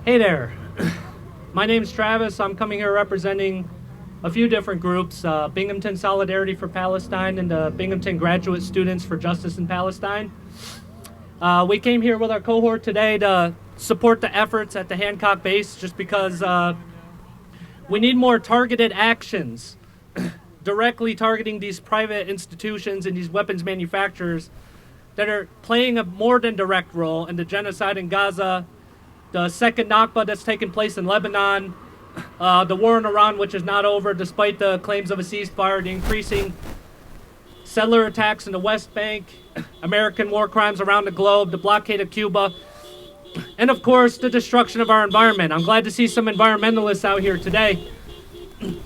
Hey there. My name's Travis. I'm coming here representing a few different groups, Binghamton Solidarity for Palestine and the Binghamton Graduate Students for Justice in Palestine. We came here with our cohort today to support the efforts at the Hancock base just because we need more targeted actions directly targeting these private institutions and these weapons manufacturers that are playing a more than direct role in the genocide in Gaza, the second Nakba that's taken place in Lebanon, the war in Iran, which is not over despite the claims of a ceasefire, the increasing settler attacks in the West Bank, American war crimes around the globe, the blockade of Cuba, and of course, the destruction of our environment. I'm glad to see some environmentalists out here today.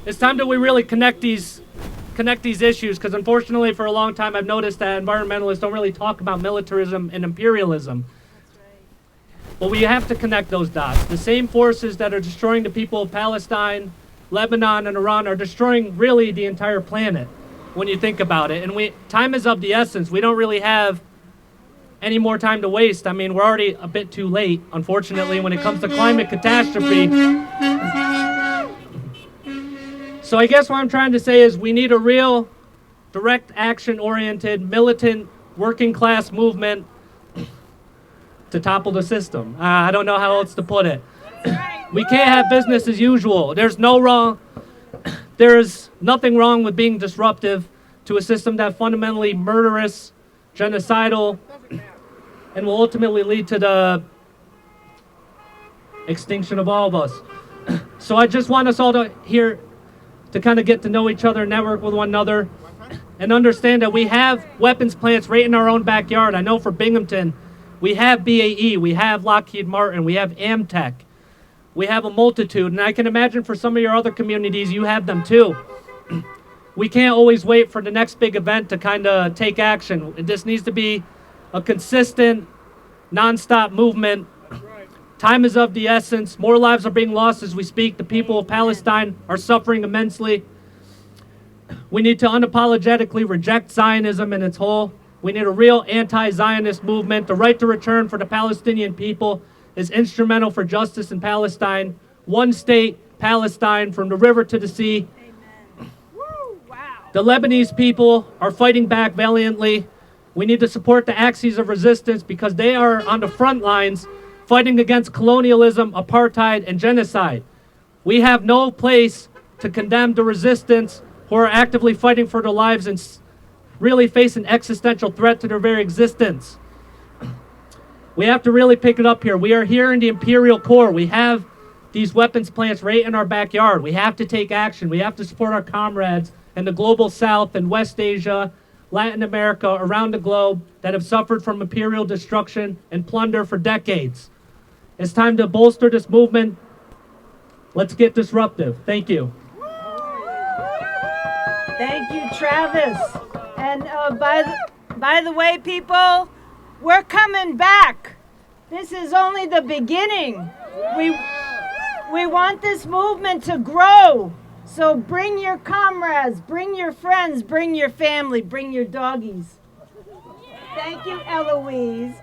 It's time that we really connect these issues, because unfortunately for a long time I've noticed that environmentalists don't really talk about militarism and imperialism. But we have to connect those dots. The same forces that are destroying the people of Palestine, Lebanon, and Iran are destroying really the entire planet when you think about it. And time is of the essence. We don't really have any more time to waste. I mean, we're already a bit too late, unfortunately, when it comes to climate catastrophe. So I guess what I'm trying to say is we need a real direct action-oriented, militant, working-class movement to topple the system. I don't know how else to put it. We can't have business as usual. There's nothing wrong with being disruptive to a system that fundamentally murderous, genocidal, and will ultimately lead to the extinction of all of us. So I just want us all to kind of get to know each other, network with one another, and understand that we have weapons plants right in our own backyard. I know for Binghamton, we have BAE, we have Lockheed Martin, we have Amtech, we have a multitude, and I can imagine for some of your other communities, you have them too. We can't always wait for the next big event to kind of take action. This needs to be a consistent, non-stop movement. Time is of the essence. More lives are being lost as we speak. The people of Palestine are suffering immensely. We need to unapologetically reject Zionism in its whole. We need a real anti-Zionist movement. The right to return for the Palestinian people is instrumental for justice in Palestine. One state, Palestine, from the river to the sea. Amen. Woo, wow. The Lebanese people are fighting back valiantly. We need to support the axes of resistance because they are on the front lines fighting against colonialism, apartheid, and genocide. We have no place to condemn the resistance who are actively fighting for their lives and really face an existential threat to their very existence. We have to really pick it up here. We are here in the imperial core. We have these weapons plants right in our backyard. We have to take action. We have to support our comrades in the global south and West Asia, Latin America, around the globe that have suffered from imperial destruction and plunder for decades. It's time to bolster this movement. Let's get disruptive. Thank you. Thank you, Travis. And by the way, people, we're coming back. This is only the beginning. We want this movement to grow. So bring your comrades, bring your friends, bring your family, bring your doggies. Thank you, Eloise.